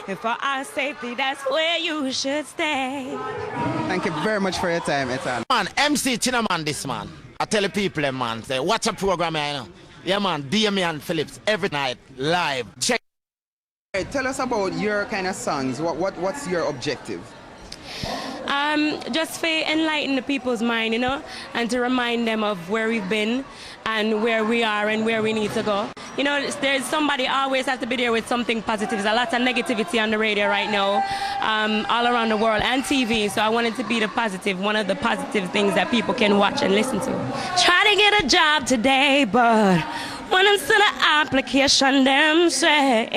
And for our safety, that's where you should stay. Thank you very much for your time, Ethan. Man, MC Chinaman this man. I tell the people, man, say, watch a program here, you know. Yeah, man, Damian Phillips, every night, live. Check. Hey, tell us about your kind of songs. What's your objective? Just to enlighten the people's mind, you know, and to remind them of where we've been and where we are and where we need to go. You know, there's somebody always has to be there with something positive. There's a lot of negativity on the radio right now, all around the world, and TV. So I wanted to be the positive, one of the positive things that people can watch and listen to. Try to get a job today, but when I'm still an application, them say,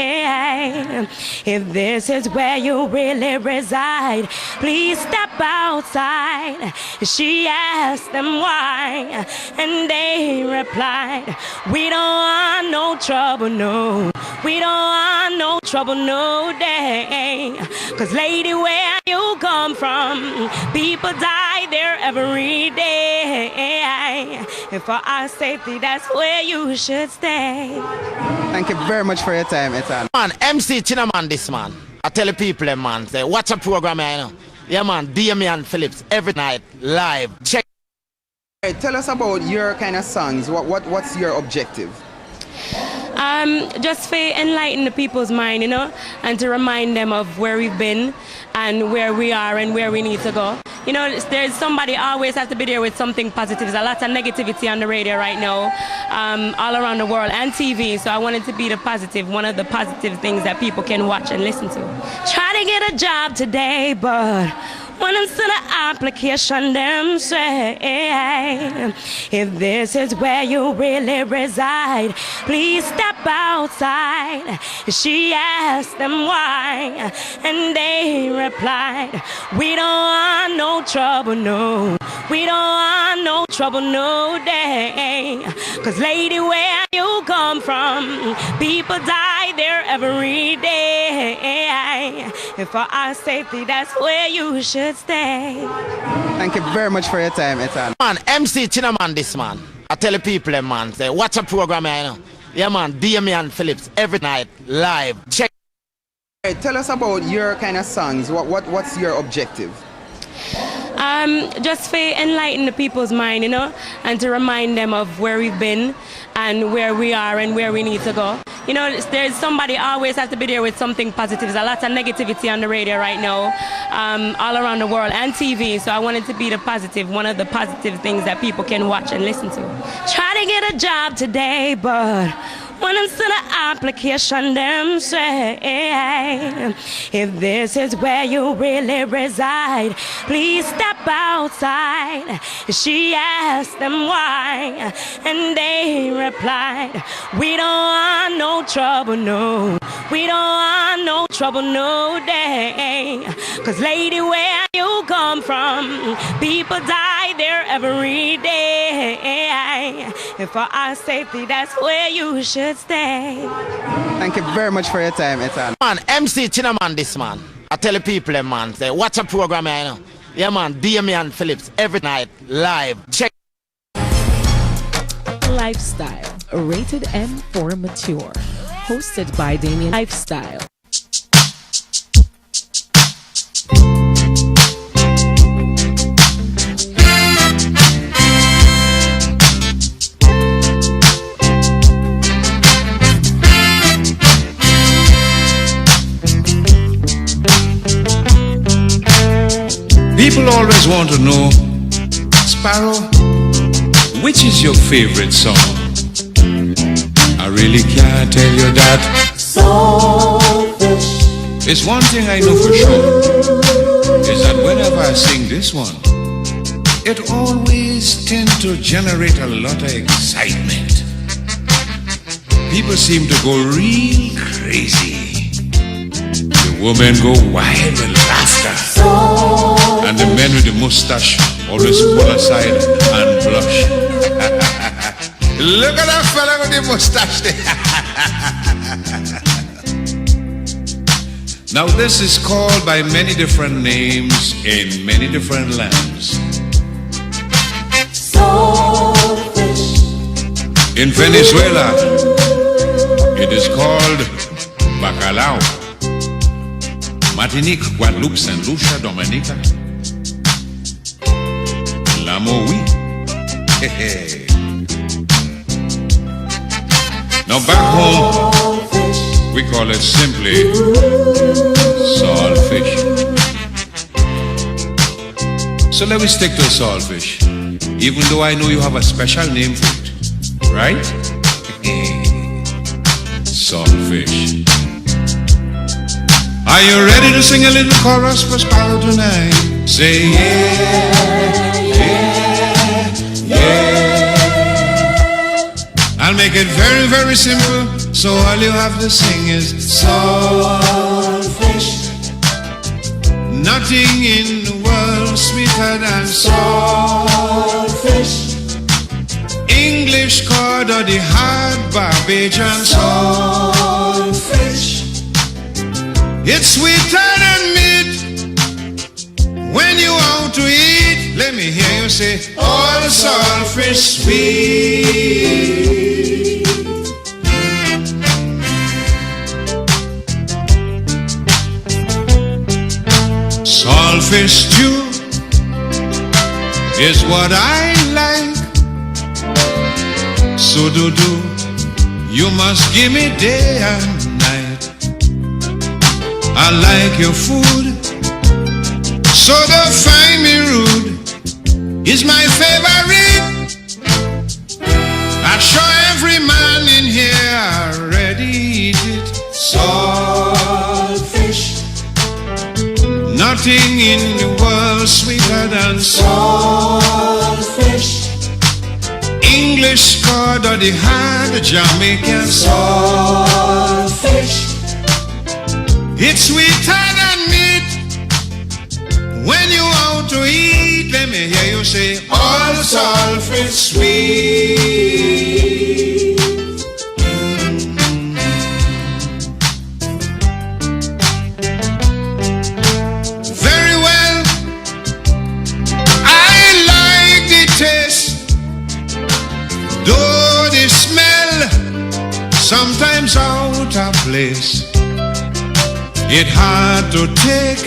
if this is where you really reside, please step outside. She asked them why, and they replied, we don't want no trouble, no. We don't want no trouble, no day. Cause lady, where you come from, people die there every day. And for our safety, that's where you should stay. Thank you very much for your time, Ethan. Man, MC Chinaman this man. I tell the people, man, say, watch a program here, you know. Yeah, man, Damian Phillips, every night, live. Check. Hey, tell us about your kind of songs. What's your objective? Just to enlighten the people's mind, you know, and to remind them of where we've been and where we are and where we need to go. You know, there's somebody always has to be there with something positive. There's a lot of negativity on the radio right now, all around the world, and TV. So I wanted to be the positive, one of the positive things that people can watch and listen to. Try to get a job today, but when I'm still an application, them say, if this is where you really reside, please step outside. She asked them why, and they replied, we don't want no trouble, no. We don't want no trouble, no day. Cause lady, where you come from, people die there every day. And for our safety, that's where you should stay. Thank you very much for your time, Ethan. Man, MC Chinaman this man. I tell the people, man, say, watch a program here, you know. Yeah, man, Damian Phillips, every night, live. Check. Hey, tell us about your kind of songs. What's your objective? Just to enlighten the people's mind, you know, and to remind them of where we've been and where we are and where we need to go. You know, there's somebody always has to be there with something positive. There's a lot of negativity on the radio right now, all around the world, and TV. So I wanted to be the positive, one of the positive things that people can watch and listen to. Try to get a job today, but when I'm still an application, them say, if this is where you really reside, please step outside. She asked them why, and they replied, we don't want no trouble, no. We don't want no trouble, no day. Cause lady, where you come from, people die there every day. And for our safety, that's where you should stay. Thank you very much for your time, Ethan. Man, MC Chinaman this man. I tell the people, man, say, watch a program here, you know. Yeah, man, Damian Phillips, every night, live. Check. Lifestyle, rated M for mature. Hosted by Damian. Lifestyle. People always want to know, Sparrow, which is your favorite song? I really can't tell you that. Selfish. It's one thing I know for sure, is that whenever I sing this one, it always tends to generate a lot of excitement. People seem to go real crazy. The women go wild with laughter. And the men with the mustache always pull aside and blush. Look at that fella with the mustache there. Now this is called by many different names in many different lands. Selfish. In Venezuela, it is called bacalao. Martinique, Guadeloupe, Saint Lucia, Dominica. L'amour, oui. Now back home, we call it simply saltfish. So let me stick to saltfish, even though I know you have a special name for it, right? Saltfish. Are you ready to sing a little chorus for Sparrow tonight? Say yeah, yeah, yeah. I'll make it very, very simple, so all you have to sing is saltfish. Nothing in the world sweeter than saltfish. English cod or the hard Barbadian saltfish. It's sweeter than meat. When you want to eat, let me hear you say, all saltfish sweet. Saltfish stew is what I like. So do you must give me day and night. I like your food, so don't find me rude. It's my favorite. I show every man in here already eat it. Saltfish. Nothing in the world sweeter than saltfish. English cod or the hard Jamaican saltfish. It's sweeter than meat. When you want to eat, let me hear you say, all saltfish sweet. Very well, I like the taste, though the smell sometimes out of place. It hard to take,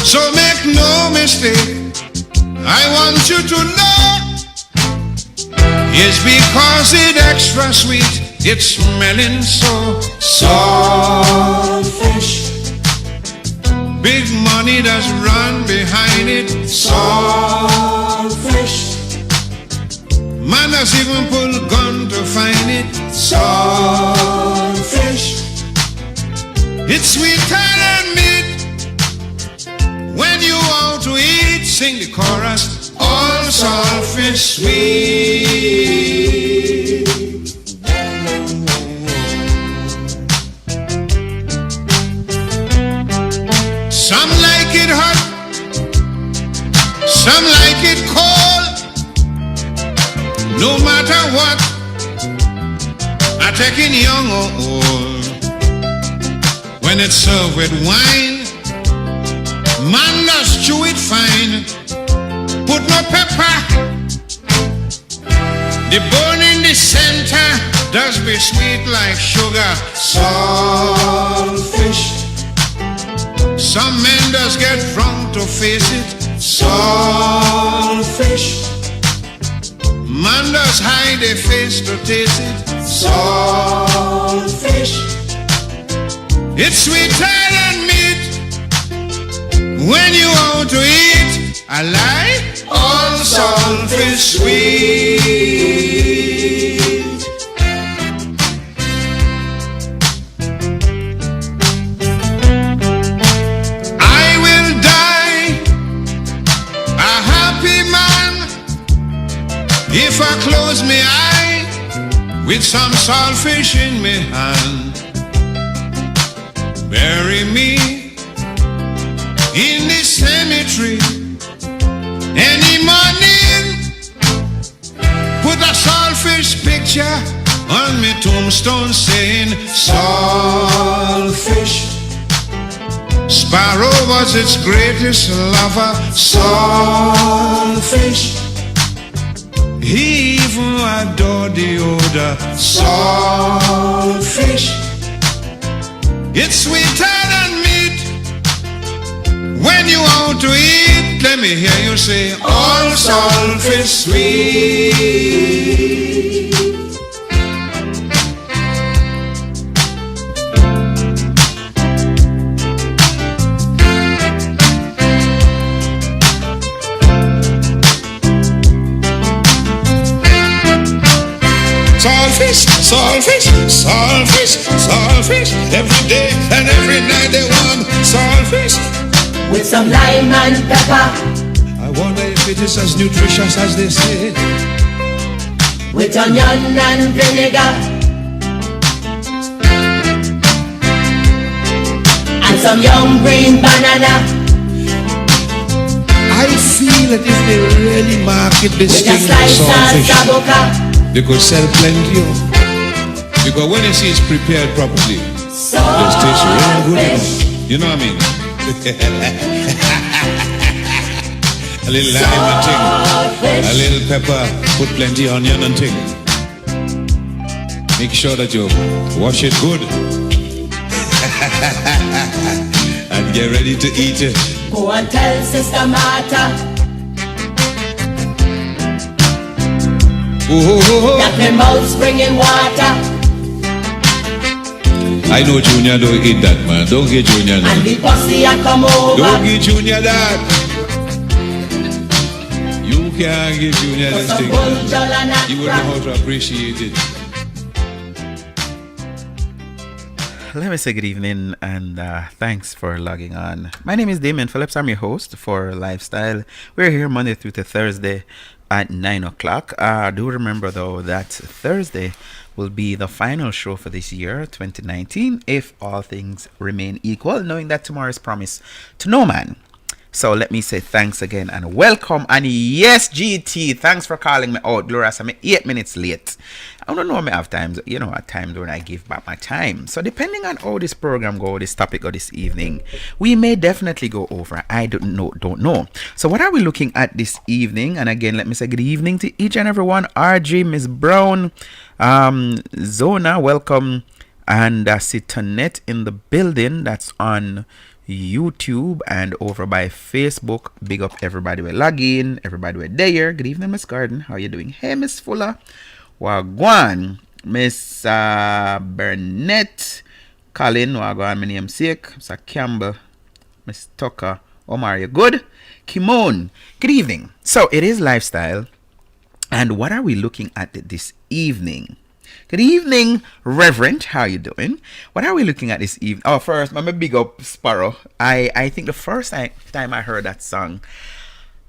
so make no mistake. I want you to know, it's because it's extra sweet. It's smelling so saltfish. Big money does run behind it. Saltfish. Man does even pull gun to find it. Saltfish. It's sweeter than meat. When you want to eat, sing the chorus. All saltfish sweet. Some like it hot, some like it cold. No matter what, I take it young or old. When it's served with wine, man does chew it fine. Put no pepper. The bone in the center does be sweet like sugar. Saltfish. Some men does get drunk to face it. Saltfish. Man does hide their face to taste it. Saltfish. It's sweeter than meat. When you want to eat, I like all saltfish sweet. I will die a happy man if I close my eye with some saltfish in my hand. Bury me in the cemetery any morning. Put a saltfish picture on my tombstone saying saltfish. Sparrow was its greatest lover. Saltfish. He even adored the odor. Saltfish. It's sweeter than meat. you out to eat, let me hear you say, all salt fish sweet. Saltfish, saltfish, saltfish, saltfish. Every day and every night they want saltfish. With some lime and pepper. I wonder if it is as nutritious as they say. With onion and vinegar. And some young green banana. I feel that if they really market this With a thing slice of and saltfish, saboka. they could sell plenty of. Because when you see it's prepared properly, it just tastes really good. You know what I mean? A little lime and thing, a little pepper, put plenty onion and thing. Make sure that you wash it good and get ready to eat it. Go and tell Sister Martha that my mouth's bringing water. I know Junior don't eat that, man. Don't get Junior that. And the pussy a come over. Don't get Junior that. You can't get Junior this thing. You wouldn't know how to appreciate it. Let me say good evening and thanks for logging on. My name is Damien Phillips. I'm your host for Lifestyle. We're here Monday through to Thursday at 9 o'clock. Do remember though that Thursday will be the final show for this year 2019 if all things remain equal, knowing that tomorrow is promised to no man. So let me say thanks again and welcome. And yes, GT, thanks for calling me out. Glorious, I'm 8 minutes late. I don't know, I have times, at times when I give back my time. So depending on how this program go, this topic go this evening, we may definitely go over. I don't know. So what are we looking at this evening? And again, let me say good evening to each and every one. RG, Miss Brown, Zona, welcome. And Sitanet in the building. That's on YouTube and over by Facebook. Big up everybody we log in, everybody we there. Good evening, Miss Garden. How you doing? Hey, Miss Fuller. Wagwan. Miss Burnett. Colin. Wagwan. My name's Sick. Mr. Campbell. Miss Tucker. Omar, you good? Kimon. Good evening. So it is Lifestyle. And what are we looking at this evening? Good evening, Reverend. How you doing? What are we looking at this evening? Oh, first, I'm a big up Sparrow. I think the first time I heard that song,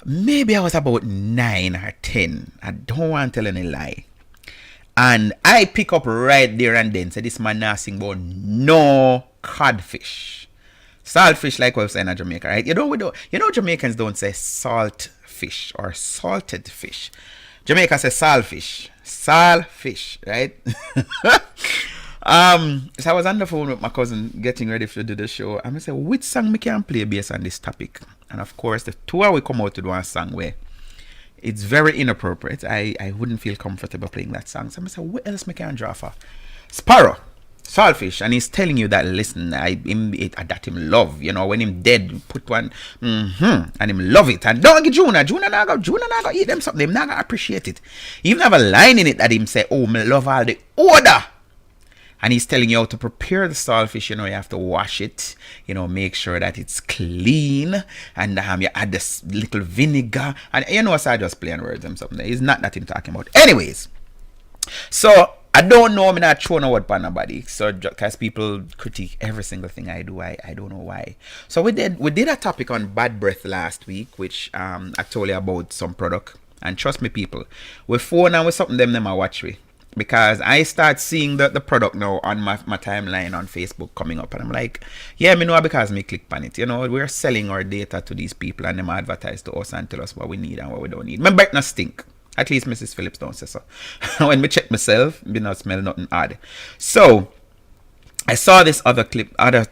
maybe I was about 9 or 10. I don't want to tell any lie. And I pick up right there and then. So this man now sing about no codfish. Saltfish, like what we say in Jamaica, right? You know Jamaicans don't say salt fish or salted fish. Jamaica says saltfish. Saltfish, right? So I was on the phone with my cousin getting ready to do the show. And I said, which song we can play based on this topic? And of course, the two we come out to do one song where it's very inappropriate. I wouldn't feel comfortable playing that song. So I said, what else we can draw for? Sparrow, Saltfish, and he's telling you that, listen, that him love, when him dead, put one, and him love it. And don't get Juna not go eat them something, him not go appreciate it. He even have a line in it that him say, oh, me love all the order. And he's telling you how to prepare the saltfish. You have to wash it, make sure that it's clean, and you add this little vinegar, and so I just playing words and something. It's not that him talking about. Anyways, so I don't know, I'm not throwing a word for nobody. So because people critique every single thing I do, I don't know why. So we did a topic on bad breath last week, which I told you about some product. And trust me, people, with phone and with something them I watch with. Because I start seeing the product now on my timeline on Facebook coming up. And I'm like, yeah, me know because me click on it. We're selling our data to these people and them advertise to us and tell us what we need and what we don't need. My breath not stink. At least Mrs. Phillips don't say so. When me check myself, me not smell nothing odd. So I saw this other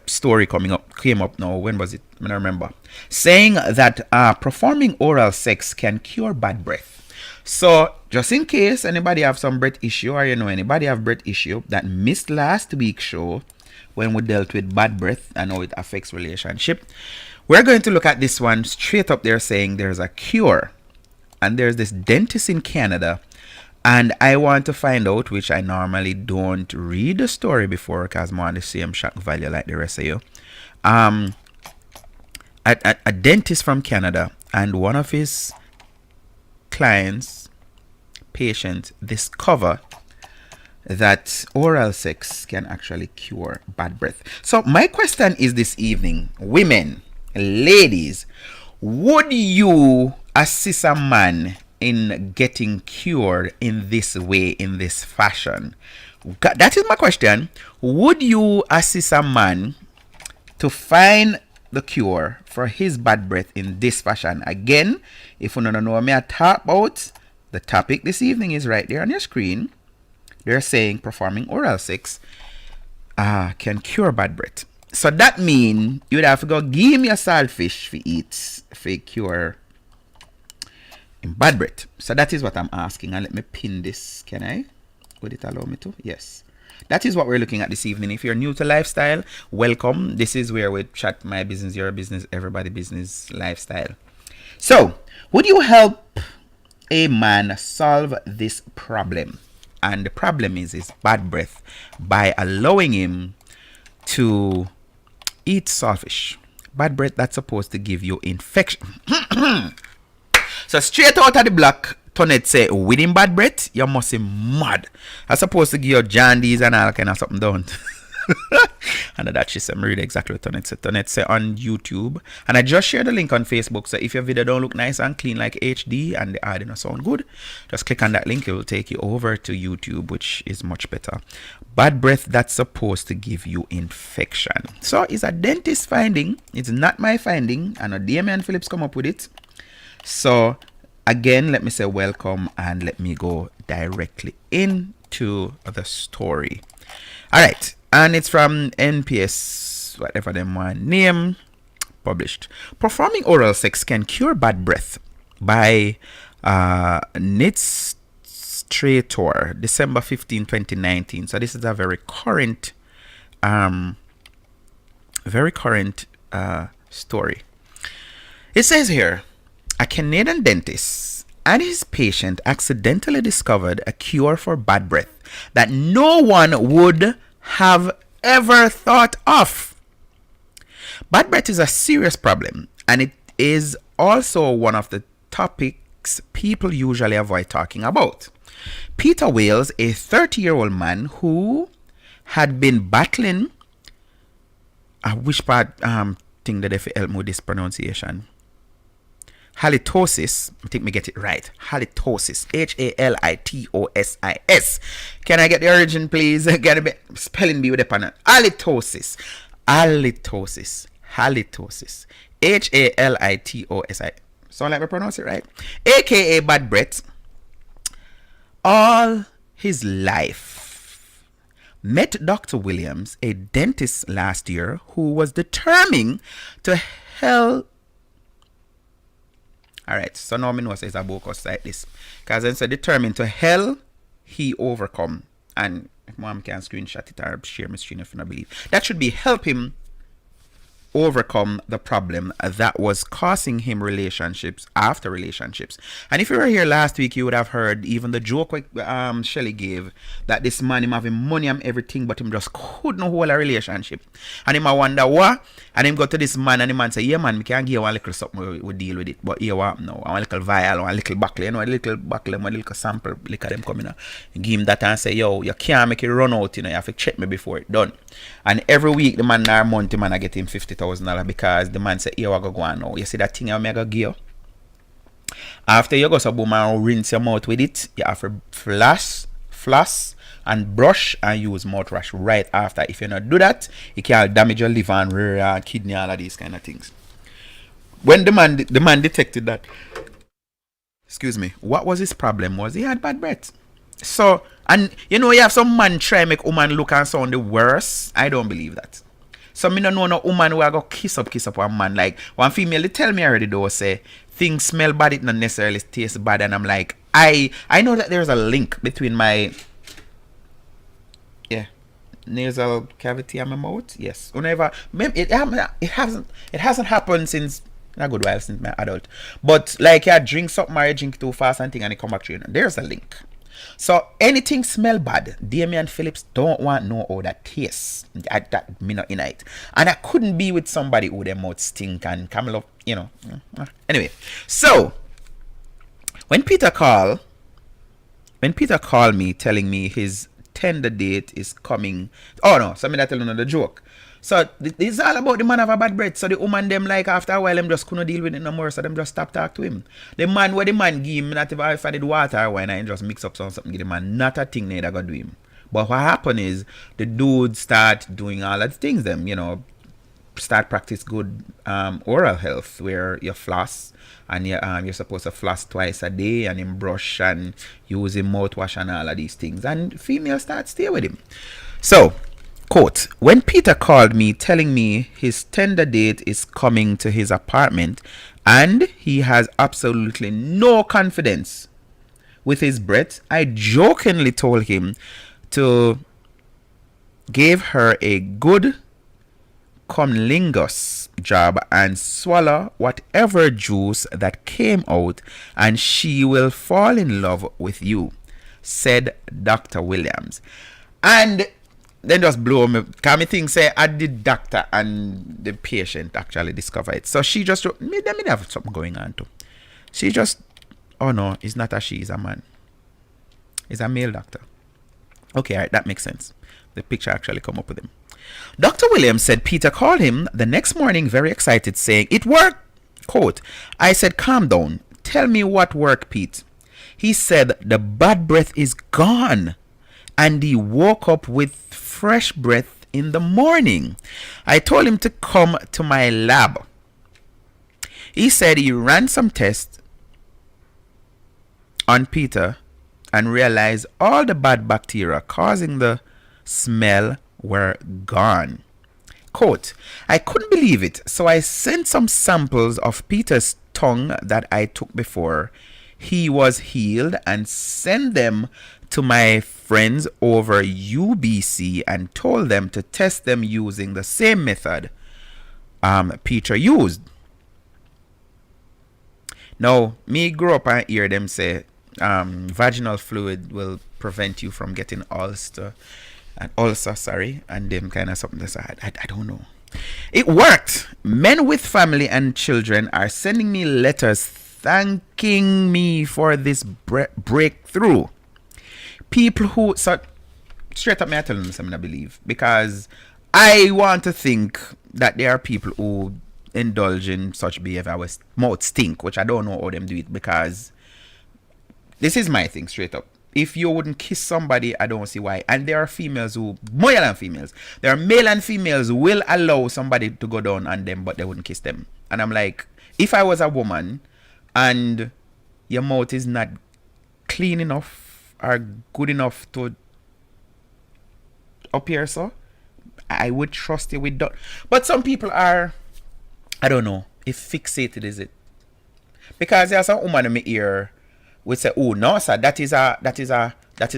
story came up now. When was it? I don't remember. Saying that performing oral sex can cure bad breath. So just in case anybody have some breath issue or anybody have breath issue that missed last week's show, when we dealt with bad breath and how it affects relationship. We're going to look at this one straight up there, saying there's a cure. And there's this dentist in Canada, and I want to find out, which I normally don't read the story before because I'm on the same shock value like the rest of you. A dentist from Canada, and one of his patients discover that oral sex can actually cure bad breath. So my question is this evening, women, ladies, would you assist a man in getting cured in this way, in this fashion? That is my question. Would you assist a man to find the cure for his bad breath in this fashion? Again, if you don't know what I talk about, the topic this evening is right there on your screen. They're saying performing oral sex can cure bad breath. So that means you would have to go give me a saltfish for eat for cure in bad breath. So that is what I'm asking. And let me pin this. Can I? Would it allow me to? Yes. That is what we're looking at this evening. If you're new to lifestyle, welcome. This is where we chat my business, your business, everybody business lifestyle. So, would you help a man solve this problem? And the problem is his bad breath by allowing him to eat saltfish. Bad breath that's supposed to give you infection. So straight out of the block, Tonette say, winning bad breath, you must be mad. That's supposed to give you jaundice and all kind of something done. And that she said, read exactly what Tonette said. Tonette say on YouTube, and I just shared the link on Facebook. So if your video don't look nice and clean like HD and the audio don't sound good, just click on that link. It will take you over to YouTube, which is much better. Bad breath that's supposed to give you infection. So it's a dentist finding. It's not my finding. And Damian Phillips come up with it. So again, let me say welcome and let me go directly into the story. All right. And it's from NPS, whatever them want name, published. Performing oral sex can cure bad breath by Strator, December 15, 2019. So this is a very current story. It says here, a Canadian dentist and his patient accidentally discovered a cure for bad breath that no one would have ever thought of. Bad breath is a serious problem, and it is also one of the topics people usually avoid talking about. Peter Wales, a 30-year-old man who had been battling which part thing that if you help me with this pronunciation, halitosis. I think me get it right. Halitosis. Halitosis. Can I get the origin, please? Get a bit spelling bee with the panel. Halitosis. Halitosis. Halitosis. Halitosis. Sound like me pronounce it right? AKA bad breath. All his life. Met Dr. Williams, a dentist last year, who was determined to help. Alright, so now I know it's a book like this. Because then said determined to hell he overcome. And if mom can screenshot it or share my screen if you don't believe. That should be help him overcome the problem that was causing him relationships after relationships. And if you were here last week, you would have heard even the joke Shelly gave that this man him having money and everything, but him just couldn't hold a relationship. And him I wonder what, and him go to this man and the man say, yeah man, we can give you one little something, we deal with it. But here what no, one little vial, one little buckle, you know, a little buckle, one little sample, look at them coming out. Give him that and say, yo, you can't make it run out, you know, you have to check me before it done. And every week the man or month the man I get him $50,000 because the man say, here I go on now. You see that thing I go give you? After you go so boom and rinse your mouth with it, you have to floss and brush and use mouthwash right after. If you not do that, it can damage your liver and kidney, all of these kind of things. When the man detected that, excuse me, what was his problem was he had bad breath. So, and you know, you have some man try make woman look and sound the worst. I don't believe that. So me don't know no woman who I go kiss up one man. Like one female, they tell me already though, say things smell bad, it not necessarily taste bad. And I'm like, I know that there's a link between my nasal cavity in my mouth. Yes. Whenever it hasn't happened since a good while since my adult. But like you drink something or you drink too fast and thing and it come back to you. There's a link. So anything smell bad, Damian Phillips don't want to know how that tastes. That me not in it. And I couldn't be with somebody who their mouth stink and Camelo, Anyway, so when Peter called me telling me his tender date is coming. Oh no, so me that tell another joke. So this is all about the man have a bad breath. So the woman them like after a while them just couldn't deal with it no more. So them just stop talk to him. The man give him not if I did water or wine and just mix up something give the man not a thing they gonna do him. But what happened is the dude start doing all that things them, start practice good oral health where you floss and you're supposed to floss twice a day and him brush and use him mouthwash and all of these things and females start stay with him. So quote, when Peter called me telling me his tender date is coming to his apartment and he has absolutely no confidence with his breath, I jokingly told him to give her a good cunnilingus job and swallow whatever juice that came out and she will fall in love with you, said Dr. Williams. And then just blow me. Can me think say I did doctor and the patient actually discover it. So she just me have something going on too. She just oh no, it's not a she, it's a man. It's a male doctor. Okay, all right, that makes sense. The picture actually come up with him. Dr. Williams said Peter called him the next morning very excited saying, it worked. Quote, I said, calm down. Tell me what worked, Pete. He said the bad breath is gone. And he woke up with fresh breath in the morning. I told him to come to my lab. He said he ran some tests on Peter and realized all the bad bacteria causing the smell were gone. Quote, I couldn't believe it, so I sent some samples of Peter's tongue that I took before he was healed and sent them to my friends over UBC and told them to test them using the same method Peter used. Now, me grew up and hear them say vaginal fluid will prevent you from getting ulcer, and them kind of something that's I don't know. It worked. Men with family and children are sending me letters thanking me for this breakthrough. People who so straight up me I tell them something I believe because I want to think that there are people who indulge in such behavior with mouth stink, which I don't know how them do it because this is my thing straight up. If you wouldn't kiss somebody, I don't see why. And there are females who, male and females, there are male and females who will allow somebody to go down on them, but they wouldn't kiss them. And I'm like, if I was a woman and your mouth is not clean enough or good enough to appear so, I would trust you with that. But some people are, I don't know, if fixated is it. Because there's a woman in my ear would say, oh no sir, that is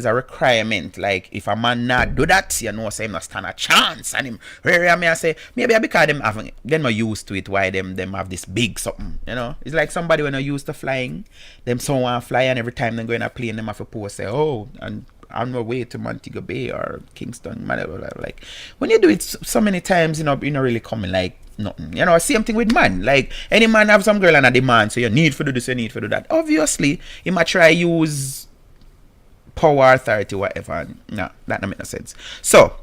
a requirement. Like if a man not do that, you know, say him not stand a chance. And him I say maybe because them not used to it, why them have this big something, you know. It's like somebody when not used to flying, them someone fly and every time they go in a plane them have to post say, oh, and on my way to Montego Bay or Kingston, like when you do it so many times, you know, you're not really coming like nothing. You know, same thing with man. Like any man have some girl and a demand, so you need to do this, you need to do that. Obviously, he might try use power, authority, whatever. No, that don't make no sense. So,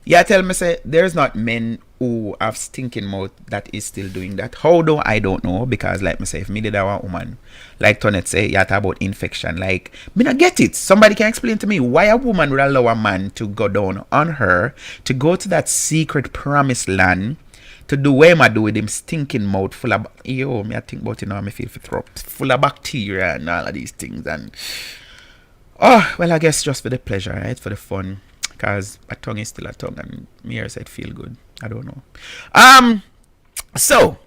yeah, tell me say there's not men who have stinking mouth that is still doing that. How do I don't know, because like me say, if me did a woman, like Tonette say, you talk about infection, like me not get it. Somebody can explain to me why a woman would allow a man to go down on her, to go to that secret promised land, to do what I do with him stinking mouth full of me I think about it now, me feel for throat full of bacteria and all of these things. And oh well, I guess just for the pleasure, right? For the fun. Because a tongue is still a tongue and me here said feel good. I don't know. So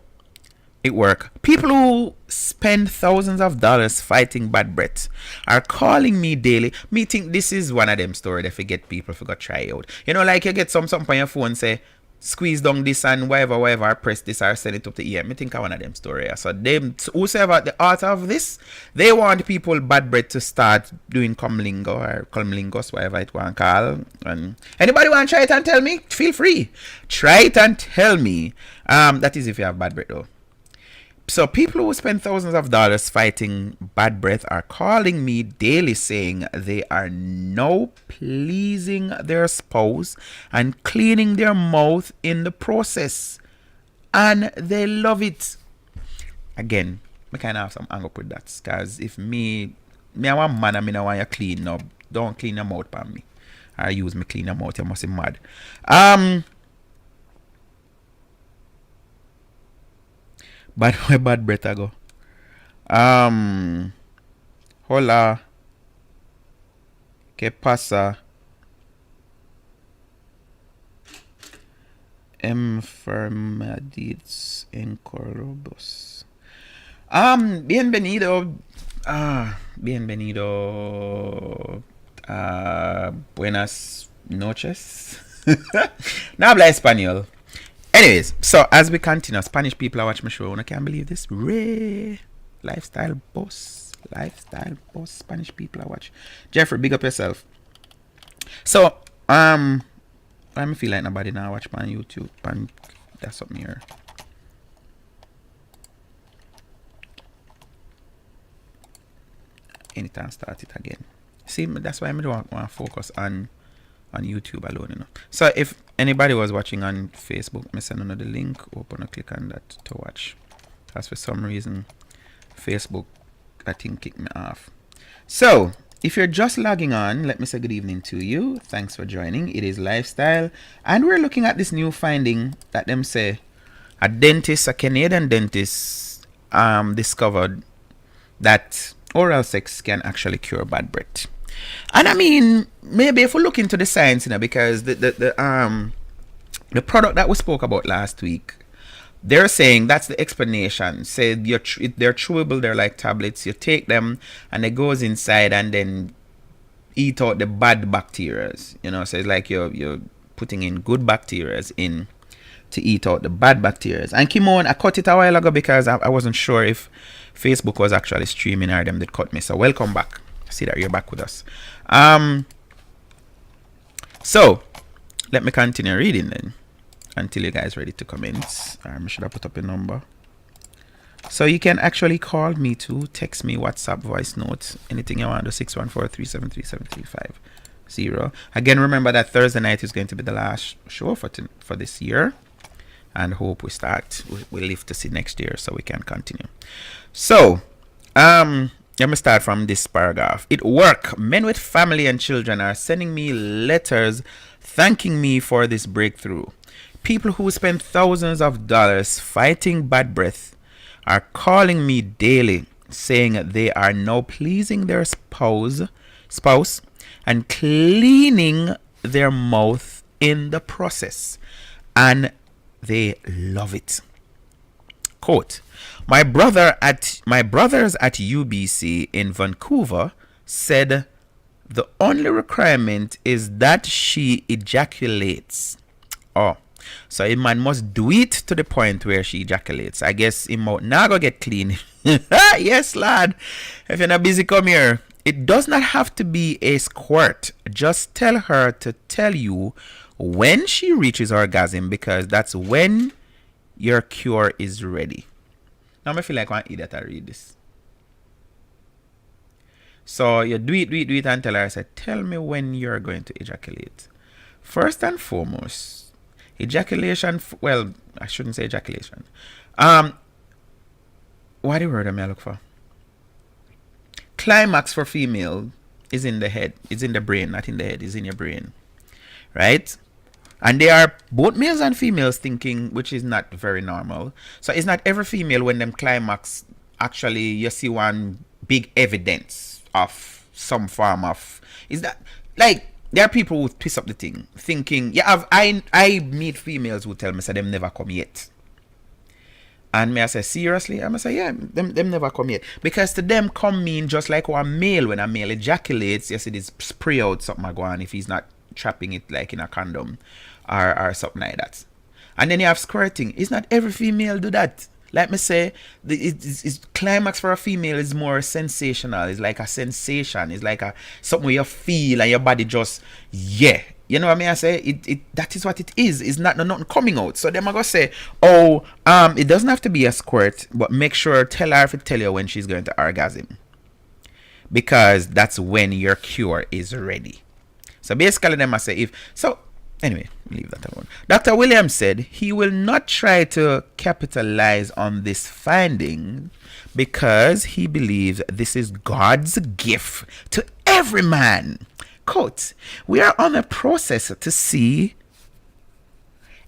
it work. People who spend thousands of dollars fighting bad breath are calling me daily. Me think this is one of them story that forget people forgot try out. You know, like you get something on your phone say squeeze down this and whatever, or press this or send it up the ear. Me think I one of them story. So them whosoever the author of this, they want people bad breath to start doing comlingo or comlingos, whatever it want call. And anybody want to try it and tell me? Feel free. Try it and tell me. That is if you have bad breath though. So people who spend thousands of dollars fighting bad breath are calling me daily saying they are now pleasing their spouse and cleaning their mouth in the process. And they love it. Again, I kind of have some anger with that. Because if me I want man and me don't want you clean up. Don't clean your mouth for me. Or use me clean your mouth. You must be mad. But where bad breath I go? Hola. ¿Qué pasa? Enfermedades incorrobos. Bienvenido. Bienvenido. Buenas noches. No habla español. Anyways, so as we continue, Spanish people are watching my show, and I can't believe this. Lifestyle boss, Spanish people are watching. Jeffrey, big up yourself. So, I feel like nobody now watch my YouTube, and that's something here. Anytime start it again. See, that's why I don't want to focus on YouTube alone, you know. So if anybody was watching on Facebook, I send another link, open and click on that to watch. Because for some reason Facebook I think kicked me off. So if you're just logging on, let me say good evening to you. Thanks for joining. It is Lifestyle, and we're looking at this new finding that them say a Canadian dentist discovered that oral sex can actually cure bad breath. And I mean, maybe if we look into the science, you know, because the product that we spoke about last week, they're saying that's the explanation. Say they're chewable, they're like tablets. You take them and it goes inside and then eat out the bad bacteria. You know, so it's like you're putting in good bacteria in to eat out the bad bacteria. And Kimon, I cut it a while ago because I wasn't sure if Facebook was actually streaming or them that cut me. So welcome back. See that you're back with us. So let me continue reading then until you guys ready to comment. Should I put up a number? So you can actually call me too, text me, WhatsApp, voice note, anything you want to 614-373-7350. Again, remember that Thursday night is going to be the last show for this year, and hope we live to see next year so we can continue. So let me start from this paragraph. It work. Men with family and children are sending me letters thanking me for this breakthrough. People who spend thousands of dollars fighting bad breath are calling me daily saying they are now pleasing their spouse and cleaning their mouth in the process. And they love it. Quote, my brothers at UBC in Vancouver said the only requirement is that she ejaculates. Oh, so a man must do it to the point where she ejaculates. I guess him out now go get clean. Yes, lad. If you're not busy, come here. It does not have to be a squirt. Just tell her to tell you when she reaches orgasm, because that's when your cure is ready. Now I feel like one idiot I read this. So you do it and tell her, I said, tell me when you're going to ejaculate. First and foremost, ejaculation, well, I shouldn't say ejaculation. What the word am I look for? Climax for female is in the head. It's in the brain, not in the head. It's in your brain. Right? And they are both males and females thinking, which is not very normal. So it's not every female when them climax, actually you see one big evidence of some form of, is that, like, there are people who twist up the thing, thinking, I meet females who tell me, so them never come yet. And me I say, seriously? I say, yeah, them never come yet. Because to them come mean just like a male, when a male ejaculates, you see this spray out something I go on if he's not trapping it like in a condom or something like that. And then you have squirting. It's not every female do that. Like me say, it's climax for a female is more sensational. It's like a sensation. It's like a something where you feel and your body just, yeah. You know what I mean? I say it that is what it is. It's not nothing coming out. So them I go say, oh, it doesn't have to be a squirt, but make sure tell her if it tell you when she's going to orgasm. Because that's when your cure is ready. So basically them I say if so anyway, leave that alone. Dr. Williams said he will not try to capitalize on this finding because he believes this is God's gift to every man. Quote, we are on a process to see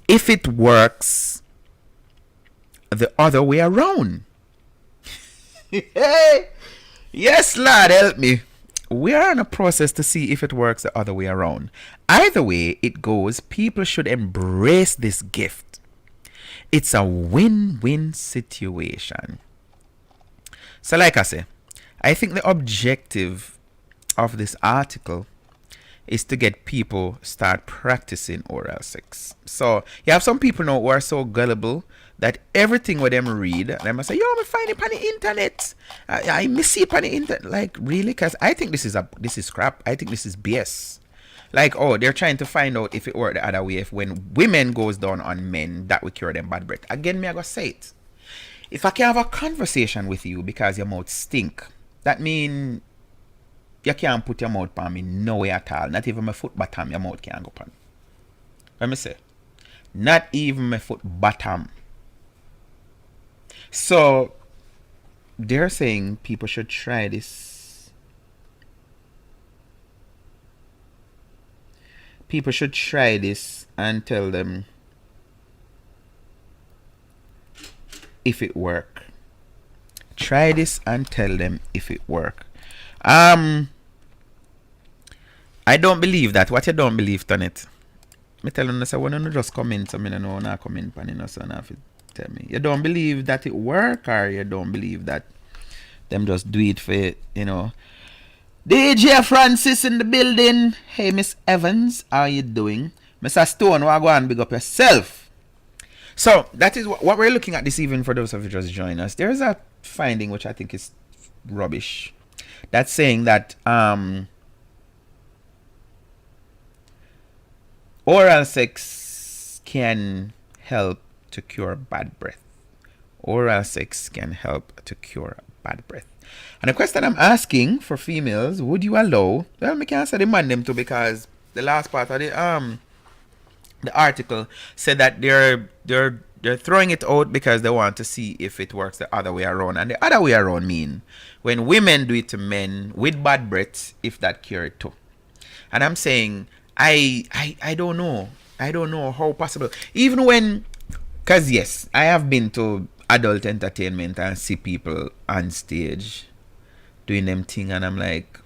if it works the other way around. Hey, yes, Lord, help me. We are in a process to see if it works the other way around. Either way it goes, people should embrace this gift. It's a win-win situation. So like I say, I think the objective of this article is to get people start practicing oral sex. So you have some people now who are so gullible that everything with them read, they must say, yo, I find it on the internet. I miss it on the internet. Like, really? Because I think this is crap. I think this is BS. Like, oh, they're trying to find out if it worked the other way. If when women goes down on men, that will cure them bad breath. Again, me I go say it. If I can have a conversation with you because your mouth stink, that mean you can't put your mouth on me no way at all. Not even my foot bottom, your mouth can't go on. Let me say. Not even my foot bottom. So they're saying people should try this. People should try this and tell them if it work. Try this and tell them if it work. I don't believe that. What you don't believe, Tonet? Me tell you, say, when you just comment, so me no know not comment pan you, so now if you tell me. You don't believe that it work, or you don't believe that them just do it for, you know. DJ Francis in the building. Hey, Miss Evans, how you doing? Mr. Stone, go and big up yourself. So that is what we're looking at this evening. For those of you just join us, there is a finding which I think is rubbish. That's saying that oral sex can help to cure bad breath. Oral sex can help to cure bad breath. And the question I'm asking for females, would you allow? Well, we can't say the man them too, because the last part of the article said that they're throwing it out because they want to see if it works the other way around. And the other way around mean when women do it to men with bad breath, if that cure it too. And I'm saying I don't know. I don't know how possible. Even when, because yes, I have been to adult entertainment and see people on stage doing them thing, and I'm like,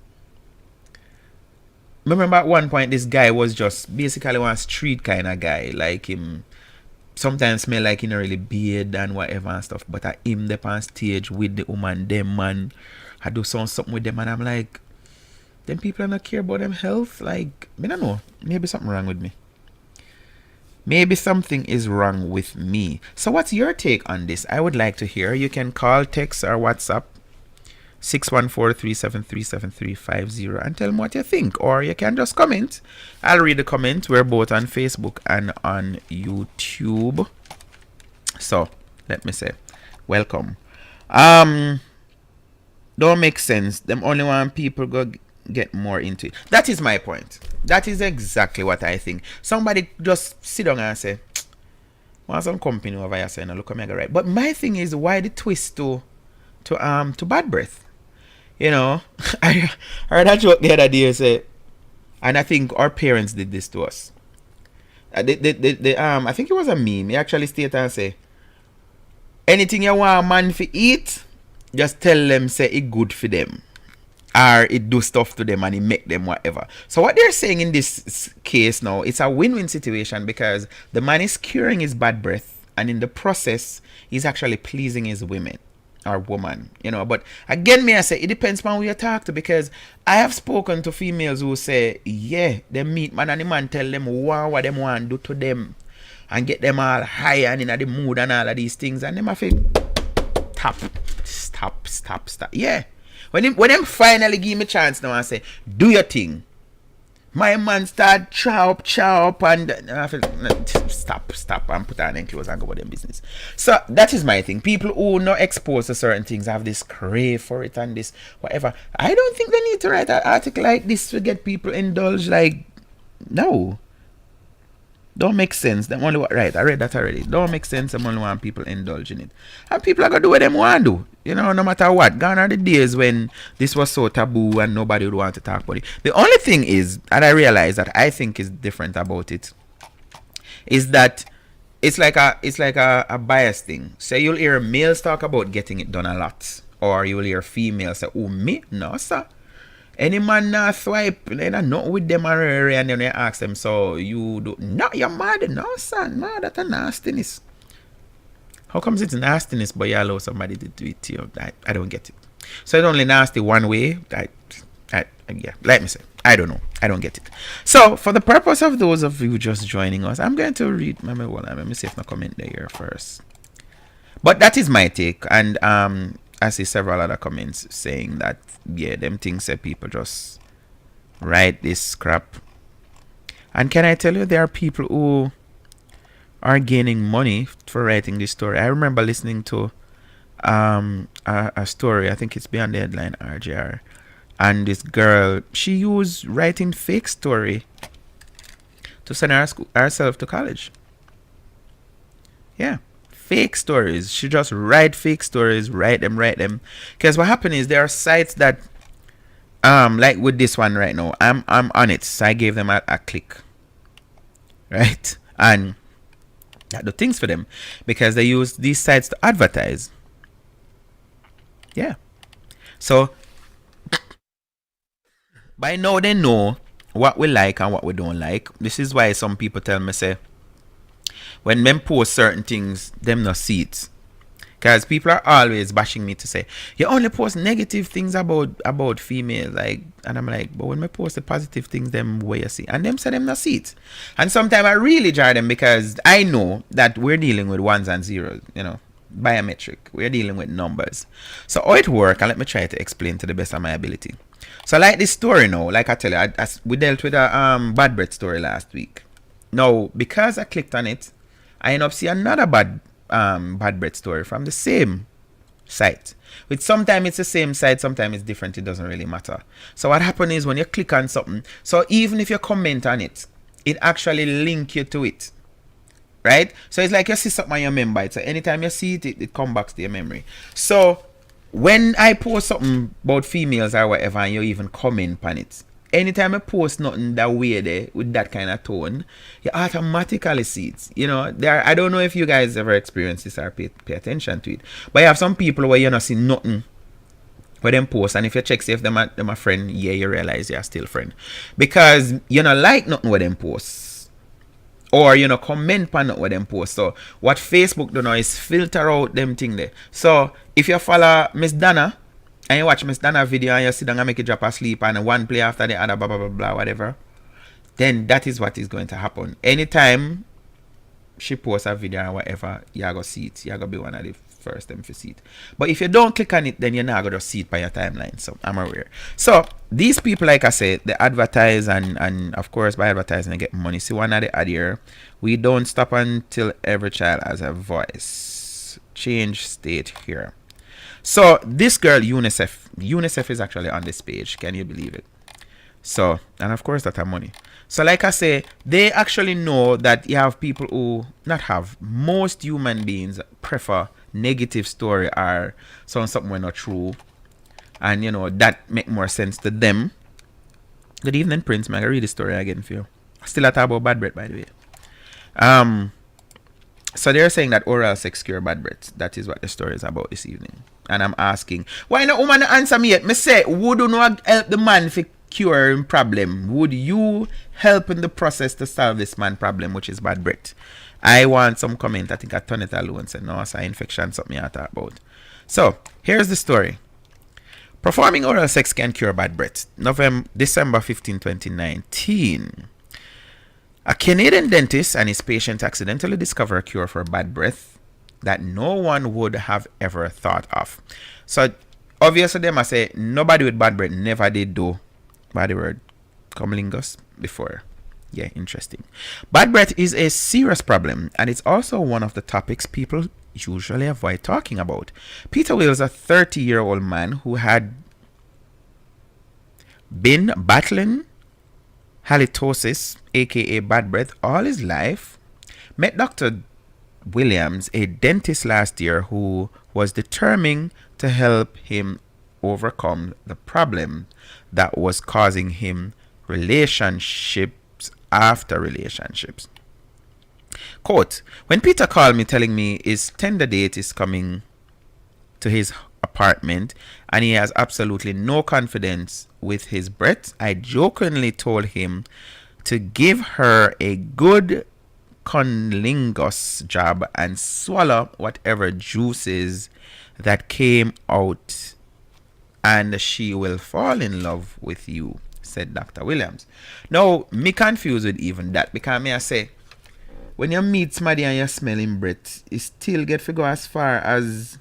remember at one point this guy was just basically one street kind of guy, like him sometimes smell like he not really beard and whatever and stuff, but I him there on stage with the woman, them man, I do something with them, and I'm like, them people are not care about them health. Like, I don't know, maybe something wrong with me. Maybe something is wrong with me. So what's your take on this? I would like to hear. You can call, text, or WhatsApp 614-373-7350 and tell me what you think. Or you can just comment. I'll read the comment. We're both on Facebook and on YouTube. So let me say, welcome. Don't make sense. Them only want people go get more into it. That is my point. That is exactly what I think. Somebody just sit down and say, want some company over here saying, look at me, right? But my thing is, why the twist to bad breath? You know, I heard a joke the other day say, and I think our parents did this to us. I think it was a meme. He actually stated and say, anything you want a man to eat, just tell them say it good for them. Or it do stuff to them and it make them whatever. So what they're saying in this case now, it's a win-win situation because the man is curing his bad breath and in the process, he's actually pleasing his women or woman, But again, I say it depends on who you talk to, because I have spoken to females who say, yeah, they meet man and the man tell them what them want to do to them and get them all high and in the mood and all of these things, and them have to stop. Yeah. When them finally give me a chance now and say, do your thing, my man start chop and I feel, stop and put on them clothes and go about them business. So that is my thing. People who not exposed to certain things have this crave for it and this whatever. I don't think they need to write an article like this to get people indulged. Like, no. Don't make sense. Them only right. I read that already. Don't make sense. Them only want people indulge in it, and people are gonna do what them want to do. No matter what. Gone are the days when this was so taboo and nobody would want to talk about it. The only thing is, and I realize that I think is different about it, is that it's like a bias thing. So you'll hear males talk about getting it done a lot, or you'll hear females say, "Oh, me? No, sir. Any man not swipe, they not with them already," and then they ask them, "So you do not your mad?" "No, son, no, that's a nastiness." How comes it's nastiness, but you allow somebody to do it to you? I don't get it. So it's only nasty one way. Yeah, let me say, I don't know. I don't get it. So for the purpose of those of you just joining us, I'm going to read. Let me see if I comment there here first. But that is my take, and I see several other comments saying that, yeah, them things that people just write this crap. And can I tell you, there are people who are gaining money for writing this story. I remember listening to a story, I think it's Beyond the Headline, RJR, and this girl, she used writing fake story to send herself to college. Yeah. Fake stories. She just write fake stories, write them. Because what happened is there are sites that, like with this one right now, I'm on it. So I gave them a click, right? And I do things for them because they use these sites to advertise. Yeah. So by now they know what we like and what we don't like. This is why some people tell me, say, when men post certain things, them not see it. Because people are always bashing me to say, you only post negative things about females. And I'm like, but when I post the positive things, them where you see. And them say them not see it. And sometimes I really jar them because I know that we're dealing with ones and zeros, biometric. We're dealing with numbers. So how it works, and let me try to explain to the best of my ability. So like this story now, like I tell you, we dealt with a bad breath story last week. Now, because I clicked on it, I end up seeing another bad breath story from the same site. Which sometimes it's the same site, sometimes it's different. It doesn't really matter. So what happens is when you click on something, so even if you comment on it, it actually link you to it. Right? So it's like you see something on your memory. So anytime you see it, it comes back to your memory. So when I post something about females or whatever, and you even comment on it, anytime I post nothing that way there with that kind of tone, you automatically see it. I don't know if you guys ever experienced this or pay attention to it, but you have some people where you not see nothing where them post, and if you check see if them a friend, yeah, you realize you're still friend because you not like nothing where them post. Or comment on what them post. So what Facebook do now is filter out them thing there. So if you follow Miss Dana and you watch Miss Dana video and you sit down and make it drop asleep and one play after the other, blah blah blah blah whatever, then that is what is going to happen. Anytime she posts a video or whatever, you're gonna see it. You're gonna be one of the first them to see it. But if you don't click on it, then you're not gonna see it by your timeline. So I'm aware. So these people, like I said, they advertise and of course by advertising they get money. See one of the ad here. We don't stop until every child has a voice. Change state here. So this girl UNICEF is actually on this page. Can you believe it? So, and of course that have money. So like I say, they actually know that you have people who most human beings prefer negative story or something we're not true, and that make more sense to them. Good evening, Prince. I'm gonna read the story again for you. Still a talk about bad breath, by the way. So they're saying that oral sex cure bad breath. That is what the story is about this evening. And I'm asking, why no woman answer me yet? Me say, would you not help the man for curing problem? Would you help in the process to solve this man problem, which is bad breath? I want some comment. I think I turn it alone. Said no, it's an infection, something I talk about. So here's the story. Performing oral sex can cure bad breath. December 15, 2019. A Canadian dentist and his patient accidentally discovered a cure for bad breath that no one would have ever thought of. So obviously they must say nobody with bad breath never did do by the word cumlingus before. Yeah, interesting. Bad breath is a serious problem, and it's also one of the topics people usually avoid talking about. Peter Wills, a 30-year-old man who had been battling halitosis, aka bad breath, all his life, met Dr. Williams, a dentist, last year who was determined to help him overcome the problem that was causing him relationships after relationships. Quote, when Peter called me telling me his tender date is coming to his apartment and he has absolutely no confidence with his breath, I jokingly told him to give her a good cunnilingus job and swallow whatever juices that came out, and she will fall in love with you, said Dr. Williams. Now, me confused with even that, because me I say, when you meet somebody and you smell him breath, it still get to go as far as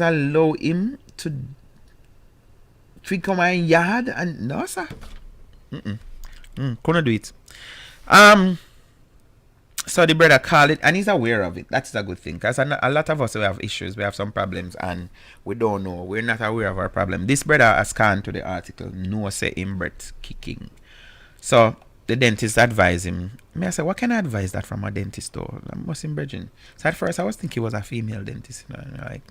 allow him to come my yard and no sir. Couldn't do it. So the brother called it, and he's aware of it. That's a good thing, because a lot of us, we have issues, we have some problems, and we don't know. We're not aware of our problem. This brother has scanned to the article, no say him breath kicking. So the dentist advised him. I said, what can I advise that from a dentist though? I must him bridging. So at first I was thinking it was a female dentist. Like,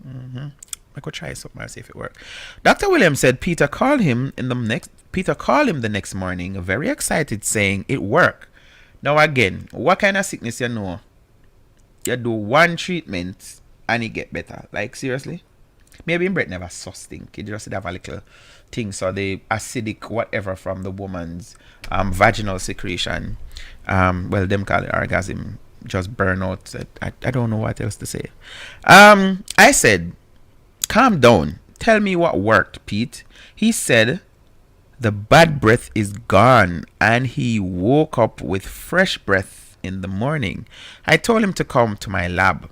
I could try something and see if it worked. Dr. Williams said Peter called him the next morning, very excited, saying it worked. Now again, what kind of sickness you know? You do one treatment and it get better. Like seriously? Maybe in breath never so stink. It just have a little thing. So the acidic whatever from the woman's vaginal secretion, well them call it orgasm, just burn out. I don't know what else to say. I said, calm down. Tell me what worked, Pete. He said, the bad breath is gone, and he woke up with fresh breath in the morning. I told him to come to my lab.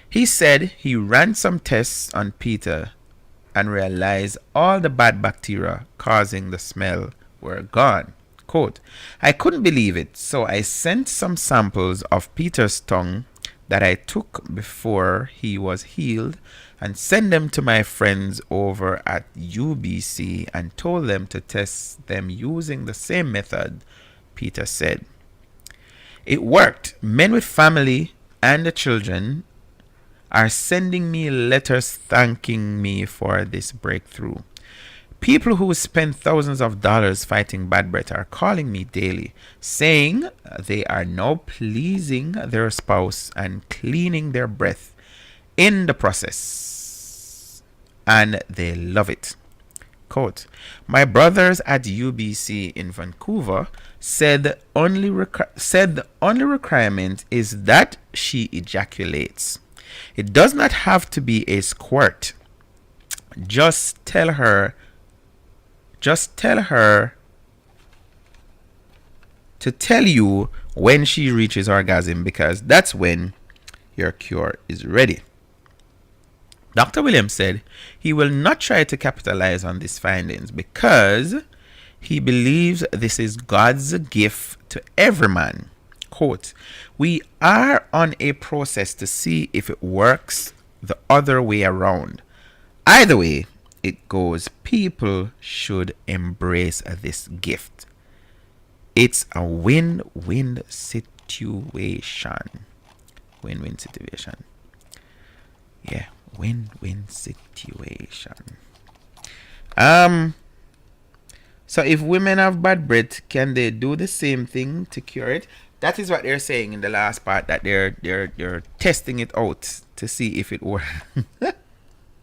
He said he ran some tests on Peter and realized all the bad bacteria causing the smell were gone. Quote, I couldn't believe it, so I sent some samples of Peter's tongue that I took before he was healed and sent them to my friends over at UBC and told them to test them using the same method, Peter said. It worked. Men with family and the children are sending me letters thanking me for this breakthrough. People who spend thousands of dollars fighting bad breath are calling me daily, saying they are now pleasing their spouse and cleaning their breath in the process, and they love it. Quote, my brothers at UBC in Vancouver said the only requirement is that she ejaculates. It does not have to be a squirt. Just tell her to tell you when she reaches orgasm, because that's when your cure is ready. Dr. Williams said he will not try to capitalize on these findings because he believes this is God's gift to every man. Quote, we are on a process to see if it works the other way around. Either way it goes, people should embrace this gift. It's a win-win situation. Win-win situation. Yeah, win-win situation. So if women have bad breath, can they do the same thing to cure it? That is what they're saying in the last part, that they're testing it out to see if it works.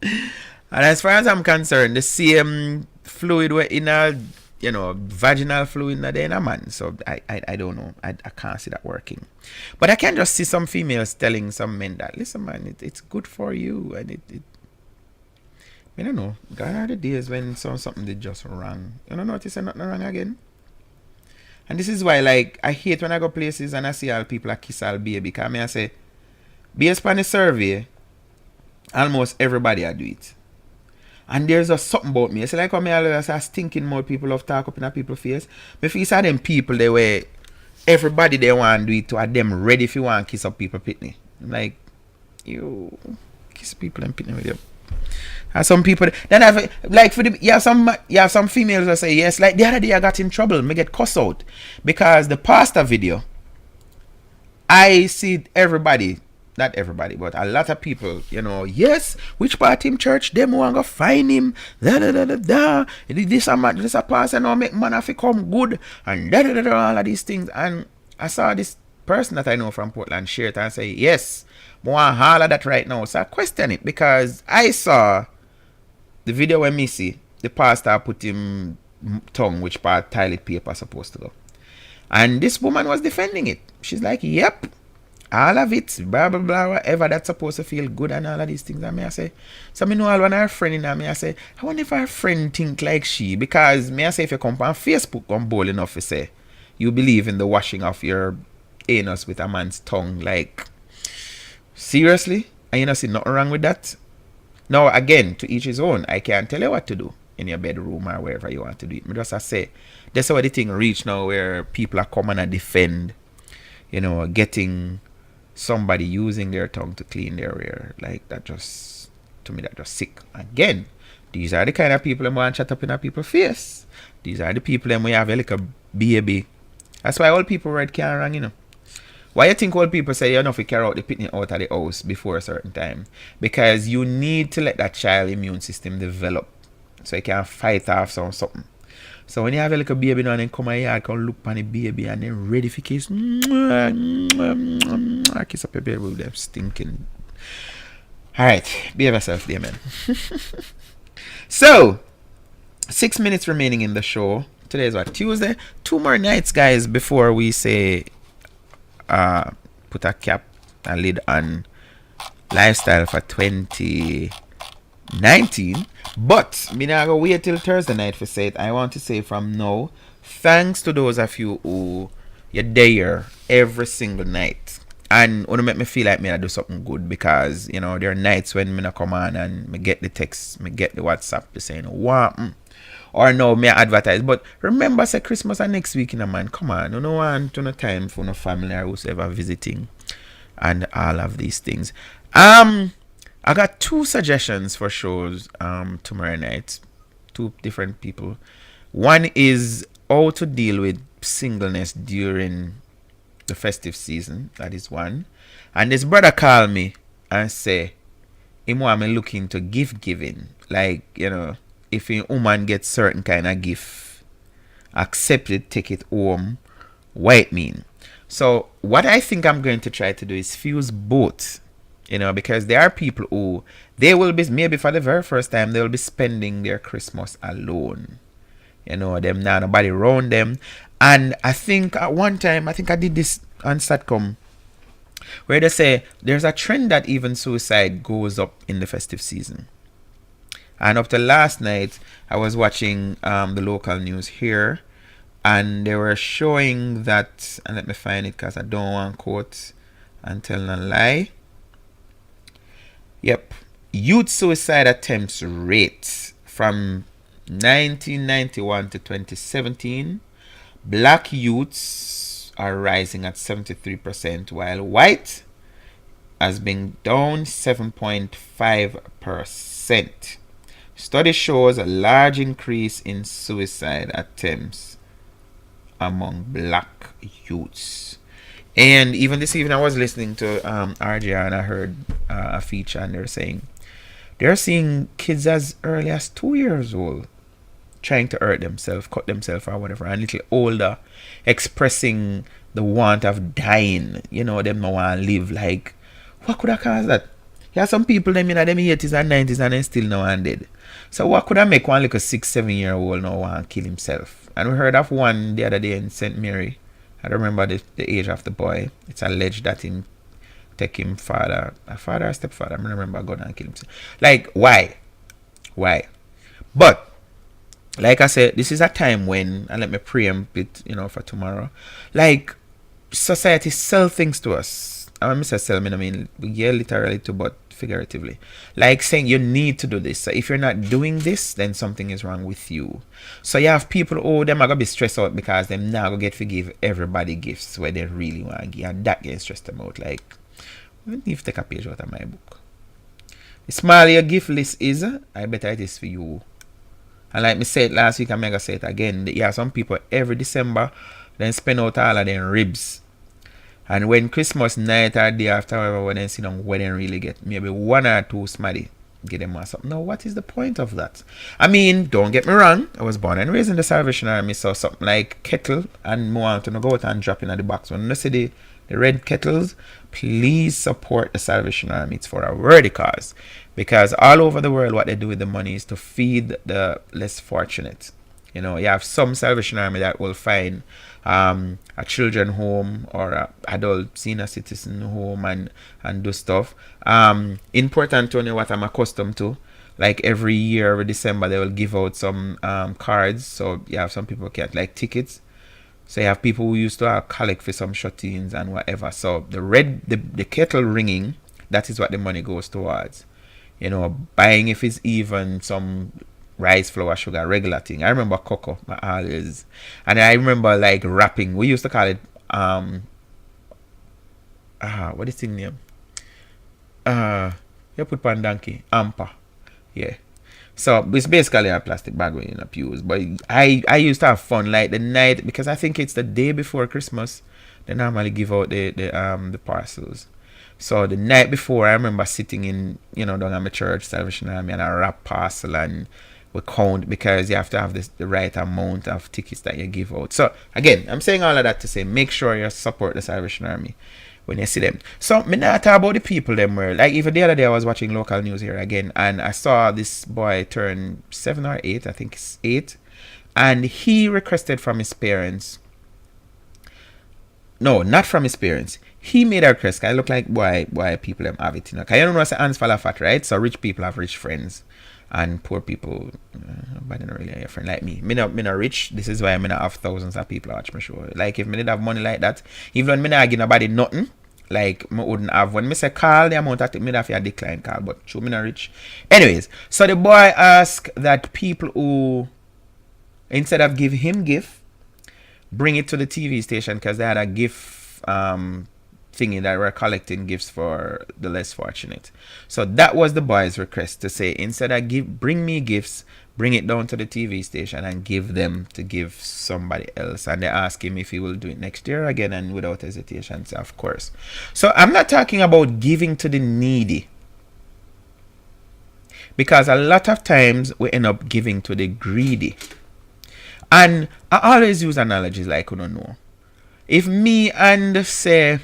And as far as I'm concerned, the same fluid were in a, vaginal fluid in a man. So I don't know. I can't see that working. But I can just see some females telling some men that, listen, man, it's good for you. And I don't know. Gone are the days when something did just wrong. You don't notice nothing wrong again? And this is why, like, I hate when I go places and I see all people a kiss all baby. Because I say, based on the survey, almost everybody I do it. And there's just something about me. It's like when I always say stinking more people of talk up in a people's face. Me feel say them people they were everybody they want to do it to, are them ready if you want to kiss up people pitney. Like, you kiss people and pitney with you. And some people then have, like, for the you have some females that say yes. Like the other day I got in trouble, me get cussed out because the pastor video, I see everybody, not everybody, but a lot of people, yes, which part him church, them want to find him, this a pastor now make man have to come good, and all of these things. And I saw this person that I know from Portland share it and say, yes, I want all of that right now. So I question it because I saw the video when me see the pastor put him tongue which part toilet paper supposed to go. And this woman was defending it. She's like, yep, all of it, blah, blah, blah, whatever that's supposed to feel good and all of these things. And me I say, so me know all one of her friend in her, me I say, I wonder if her friend think like she, because me I say if you come on Facebook come bold enough to say, you believe in the washing of your anus with a man's tongue, like, seriously? And you not see nothing wrong with that? Now, again, to each his own. I can't tell you what to do in your bedroom or wherever you want to do it. But just I say, that's how the thing reach now where people are coming and defend, getting somebody using their tongue to clean their ear. Like, that just, to me, that just sick. Again, these are the kind of people that want to chat up in a people's face. These are the people that we have like a baby. That's why all people right can't wrong, Why you think old people say you know if you carry out the picnic out of the house before a certain time? Because you need to let that child immune system develop so you can fight off something. So when you have a little baby now and then come here, come look on the baby and then ready for kiss. I kiss up your baby with them stinking. Alright, behave yourself there, man. So 6 minutes remaining in the show. Today is what? Tuesday? 2 more nights, guys, before we say put a cap and lid on lifestyle for 2019. But me not go wait till Thursday night for say it. I want to say from now, thanks to those of you who you're there every single night and want to make me feel like me I do something good, because there are nights when me not come on and me get the text, me get the WhatsApp to saying what or no, me advertise. But remember, say Christmas and next week, man. Come on, you know, want no time for no family or whoever visiting, and all of these things. I got 2 suggestions for shows tomorrow night. 2 different people. One is how to deal with singleness during the festive season. That is one. And this brother called me and say, him want me looking to gift giving, like if a woman gets certain kind of gift, accept it, take it home, what it mean. So what I think I'm going to try to do is fuse both, because there are people who, they will be, maybe for the very first time, they will be spending their Christmas alone. Them now nobody around them. And I think at one time, I did this on Satcom, where they say there's a trend that even suicide goes up in the festive season. And up to last night, I was watching the local news here, and they were showing that, and let me find it because I don't want to quote and tell a lie. Yep. Youth suicide attempts rate from 1991 to 2017. Black youths are rising at 73%, while white has been down 7.5%. Study shows a large increase in suicide attempts among black youths. And even this evening I was listening to RJR and I heard a feature, and they're saying they're seeing kids as early as 2 years old trying to hurt themselves, cut themselves or whatever, and a little older expressing the want of dying. You know, them no want to live. Like, what could have caused that? Yeah, some people them in them 80s and 90s and then still no one dead. So what could have make one like a 6-7-year-old now want to kill himself? And we heard of one the other day in St. Mary. I don't remember the age of the boy. It's alleged that him take him father or stepfather. I don't remember go down and kill himself. Like, why? Why? But like I said, this is a time when, and let me preempt it, you know, for tomorrow. Like, society sell things to us. I when I say sell, I mean yeah, literally too, but figuratively. Like saying you need to do this. So if you're not doing this, then something is wrong with you. So you have people, oh, them are gonna be stressed out because them now gonna get to give everybody gifts where they really want to give, and that gets stressed them out. Like, let me take a page out of my book. The smaller your gift list is, I better it is for you. And like me said last week, I'm gonna say it again. Yeah, some people every December then spend out all of them ribs. And when Christmas night or day after, whatever, when they sit down, when they really get maybe one or two smaddy, get them or something. Now, what is the point of that? I mean, don't get me wrong. I was born and raised in the Salvation Army, so something like kettle and more want to go out and drop in at the box. When you see the red kettles, please support the Salvation Army. It's for a worthy cause. Because all over the world, what they do with the money is to feed the less fortunate. You know, you have some Salvation Army that will find a children home or a adult senior citizen home and do stuff. In Port Antonio, what I'm accustomed to, like every year, every December, they will give out some cards. So you have some people get like tickets. So you have people who used to collect for some shut-ins and whatever. So the kettle ringing, that is what the money goes towards. You know, buying if it's even some rice, flour, sugar, regular thing. I remember cocoa, always. And I remember like wrapping. We used to call it what is the name? You put pan donkey, ampa. Yeah. So it's basically a plastic bag when you use. But I used to have fun like the night, because I think it's the day before Christmas. They normally give out the parcels. So the night before, I remember sitting in, you know, down at my church, Salvation Army, and I wrap parcel and we count, because you have to have the right amount of tickets that you give out. So again, I'm saying all of that to say, make sure you support the Salvation Army when you see them. So me not talk about the people them were like, even the other day I was watching local news here again, and I saw this boy turn 7 or 8, I think it's 8, and he requested from his parents. No, not from his parents. He made a request. Cause it look like why people them have it, you know. Cause you don't know say hands fall of fat, right? So rich people have rich friends, and poor people, but they don't really have a friend like me. Me not rich. This is why I not have thousands of people watch my show. Like if me did have money like that, even when me not give nobody nothing, like me wouldn't have. When me say call the amount I take, me have to decline call. But true, me not rich. Anyways, so the boy asked that people who, instead of give him gift, bring it to the TV station, because they had a gift thingy that were collecting gifts for the less fortunate. So that was the boy's request, to say instead of bring me gifts, bring it down to the TV station and give them to give somebody else. And they ask him if he will do it next year again, and without hesitation, so of course. So I'm not talking about giving to the needy, because a lot of times we end up giving to the greedy. And I always use analogies like you don't know. If me and say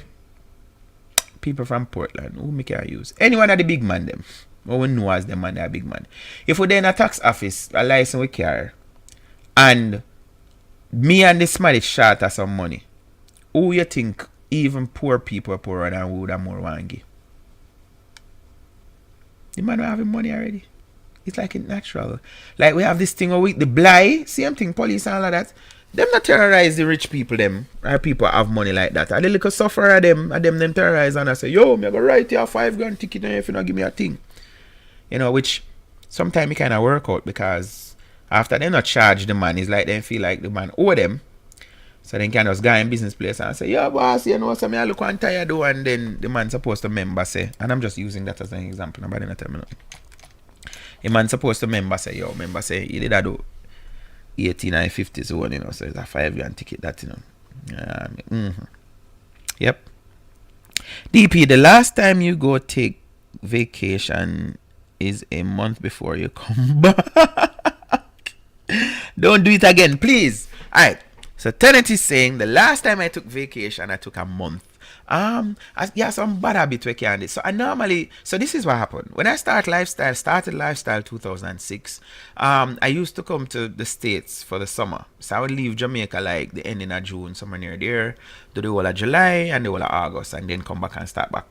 people from Portland, who me can use? Anyone of the big man them. Or we know as them man they are big man. If we in a tax office, a license we carry, and me and this man is short of some money, who you think even poor people are poorer than who would have more want to give? The man who have money already. It's like it's natural. Like we have this thing with the blight, same thing, police and all of that. Them not terrorize the rich people, them. Or people have money like that. And the little sufferer them terrorize and I say, yo, me go write you a $5,000 ticket if you not give me a thing. You know, which sometimes it kind of work out, because after they not charge the man, it's like they feel like the man owe them. So then can just go in business place and say, yo boss, you know, so me I look one tired do, and then the man supposed to member say, and I'm just using that as an example, nobody not tell me nothing. The man supposed to member say, yo, member say, you did that do 18 and 50, so you know, so it's a $5,000 ticket that, you know. Yep. DP, the last time you go take vacation is a month before you come back. Don't do it again, please. Alright. So Tenet is saying the last time I took vacation, I took a month. Some bad habit we can do. So so this is what happened. When I started lifestyle 2006, I used to come to the States for the summer. So I would leave Jamaica like the ending of June, somewhere near there, do the whole of July and the whole of August, and then come back and start back.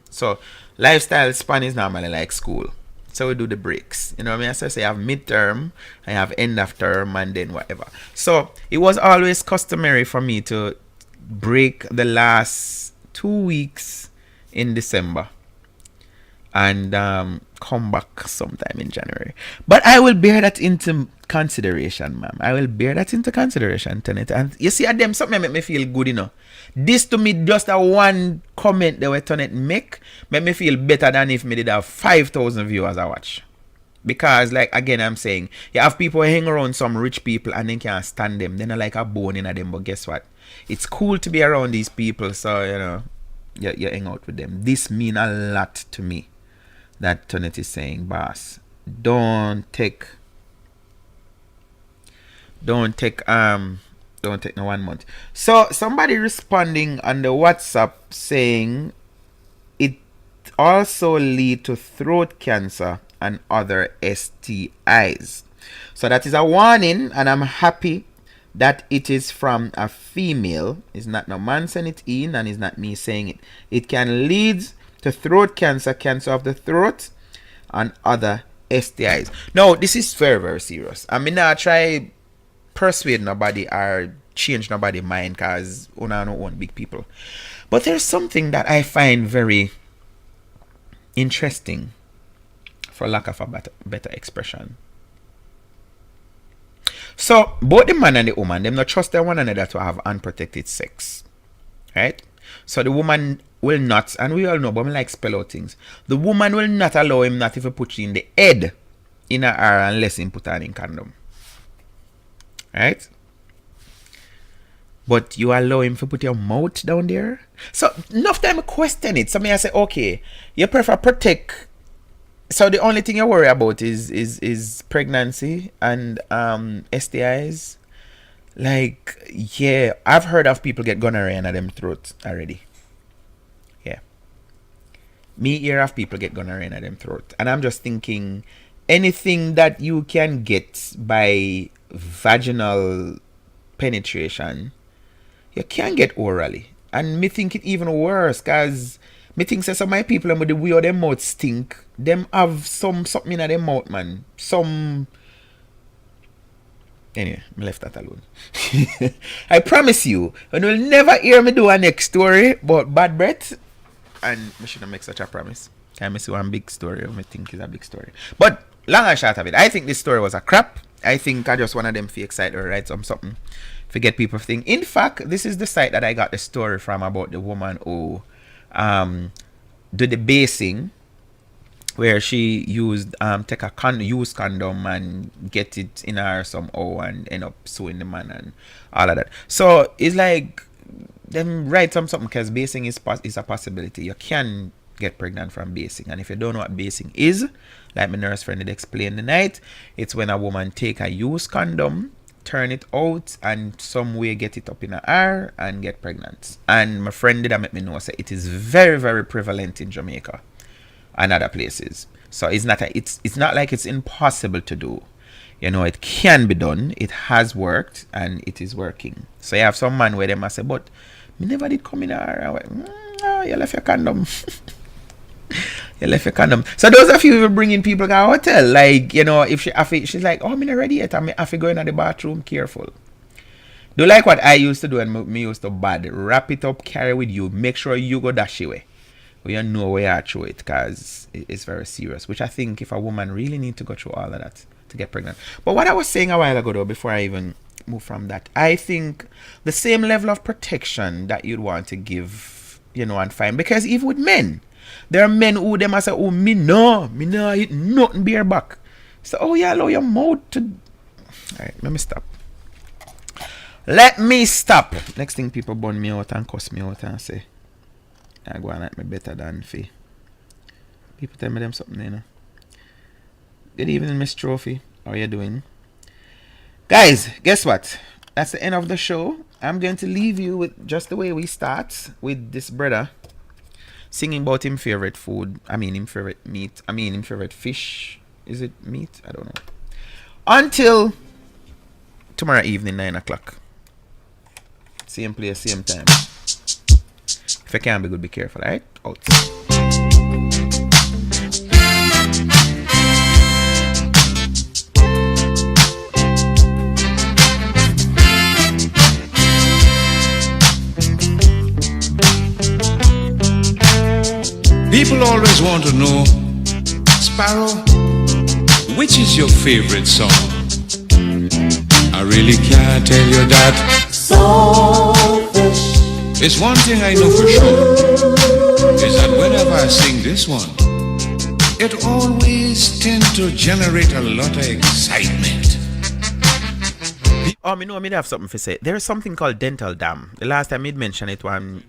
So lifestyle span is normally like school. So we do the breaks. You know what I mean? So I have midterm, I have end of term, and then whatever. So it was always customary for me to break the last 2 weeks in December and come back sometime in January. But I will bear that into consideration, ma'am. I will bear that into consideration, Tenet. And you see, at them something make me feel good, you know. This to me, just a one comment that we Tenet make me feel better than if me did have 5,000 viewers I watch. Because, like, again, I'm saying, you have people hang around some rich people and then can't stand them. They're not like a bone in them, but guess what? It's cool to be around these people, so, you know, you hang out with them. This mean a lot to me, that Tenet is saying, boss. Don't take no 1 month. So, somebody responding on the WhatsApp saying it also lead to throat cancer and other STIs. So that is a warning, and I'm happy that it is from a female. It's not no man saying it in, and it's not me saying it. It can lead to throat cancer, cancer of the throat, and other STIs. Now, this is very, very serious. I mean, I try persuade nobody or change nobody mind, because we don't want big people. But there's something that I find very interesting, for lack of a better expression. So both the man and the woman, them not trust one another to have unprotected sex, right? So the woman will not, and we all know, but I like spell out things. The woman will not allow him not even put in the head in her unless he put on in condom, right? But you allow him to put your mouth down there. So enough time I question it. So me I say, okay, you prefer protect. So the only thing you worry about is pregnancy and STIs. Like, yeah, I've heard of people get gonorrhea in them throat already. Yeah. Me hear of people get gonorrhea in them throat. And I'm just thinking, anything that you can get by vaginal penetration, you can get orally. And me think it even worse, because me think some of my people with the way of their mouth stink, them have something in their mouth, man. Anyway, I left that alone. I promise you, you will never hear me do a next story about bad breath. And I shouldn't make such a promise. I see one big story I think is a big story. But long and short of it, I think this story was a crap. I think I just one of them feel excited or write something. Forget people think. In fact, this is the site that I got the story from about the woman who did the basing, where she used take a used condom and get it in her somehow and end up suing the man and all of that. So it's like them write something, because basing is a possibility. You can get pregnant from basing, and if you don't know what basing is, like my nurse friend had explained tonight, it's when a woman take a used condom, turn it out, and some way get it up in her hair and get pregnant. And my friend did make me know, say it is very, very prevalent in Jamaica and other places. So it's not like it's impossible to do. You know, it can be done. It has worked and it is working. So you have some man where they must say, but me never did come in her. I went, you left your condom. You left your condom. So those of you who bringing people to a hotel, like, you know, if she's like, oh, I'm not ready yet, I have to go in the bathroom, careful. Do like what I used to do and me used to bad. Wrap it up, carry with you, make sure you go dash away. You know where you through it, because it's very serious. Which I think if a woman really need to go through all of that to get pregnant. But what I was saying a while ago though, before I even move from that, I think the same level of protection that you'd want to give, you know, and find, because even with men, there are men who them say, oh, me no eat nothing beer back. So, oh yeah, allow your mouth to. Alright, let me stop. Next thing people burn me out and cuss me out and say, I go and like me better than Fee. People tell me them something, you know. Good evening, Miss Trophy. How are you doing? Guys, guess what? that's the end of the show. I'm going to leave you with just the way we start, with this brother singing about him favorite food. I mean him favorite meat. I mean him favorite fish. Is it meat? I don't know. Until tomorrow evening, 9 o'clock. Same place, same time. If you can't be good, be careful, alright? Out. People always want to know, Sparrow, which is your favorite song? I really can't tell you that. Saltfish. It's one thing I know for sure, is that whenever I sing this one, it always tends to generate a lot of excitement. Oh, me know I have something to say. There's something called dental dam. The last time I'd mentioned it, one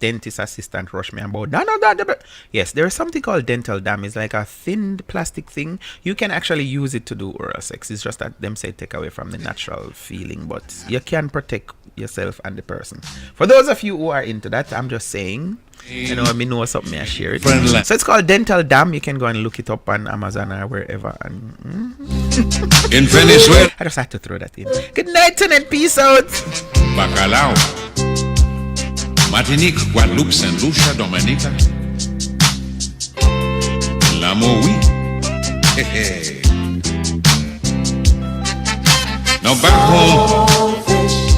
dentist assistant rushed me about that. Yes, there is something called dental dam. It's like a thin plastic thing. You can actually use it to do oral sex. It's just that them say take away from the natural feeling, but you can protect yourself and the person. For those of you who are into that, I'm just saying, you know, I know something, I share it. Friendly. So it's called dental dam. You can go and look it up on Amazon or wherever. And In Venezuela, I just had to throw that in. Good night and peace out. Bacalao, Martinique, Guadeloupe, Saint Lucia, Dominica, La Moui. Hey. Now back home,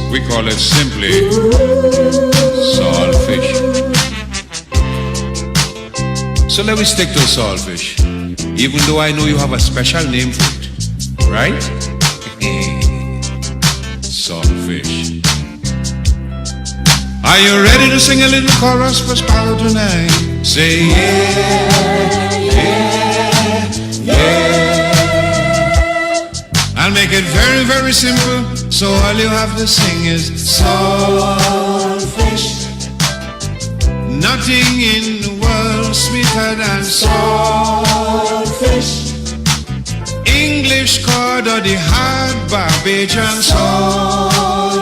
we call it simply saltfish. So let me stick to saltfish, even though I know you have a special name for it, right? Saltfish. Are you ready to sing a little chorus for Sparrow tonight? Say yeah, yeah, yeah. I'll make it very, very simple, so all you have to sing is saltfish. Nothing in the world sweeter than saltfish. English cod or the hard Barbadian saltfish.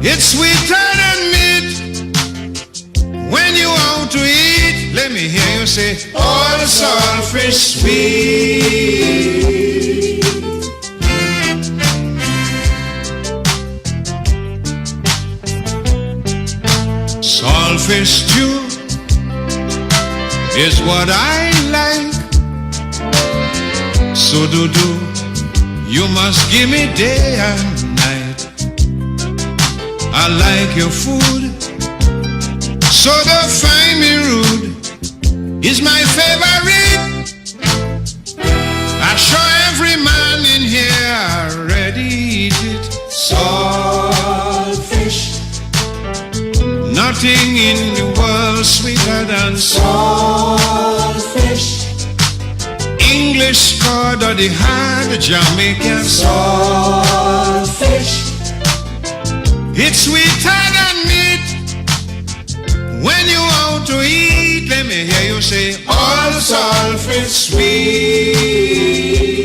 It's sweeter than meat. When you want to eat, let me hear you say, all the saltfish sweet. Saltfish stew is what I like. So do you must give me day and night. I like your food, so don't find me rude. It's my favorite. I show every man in here already eat it. Saltfish. Nothing in the world sweeter than saltfish. English cod or the hard Jamaican saltfish. It's sweeter than meat. When you want to eat, let me hear you say, all the saltfish sweet.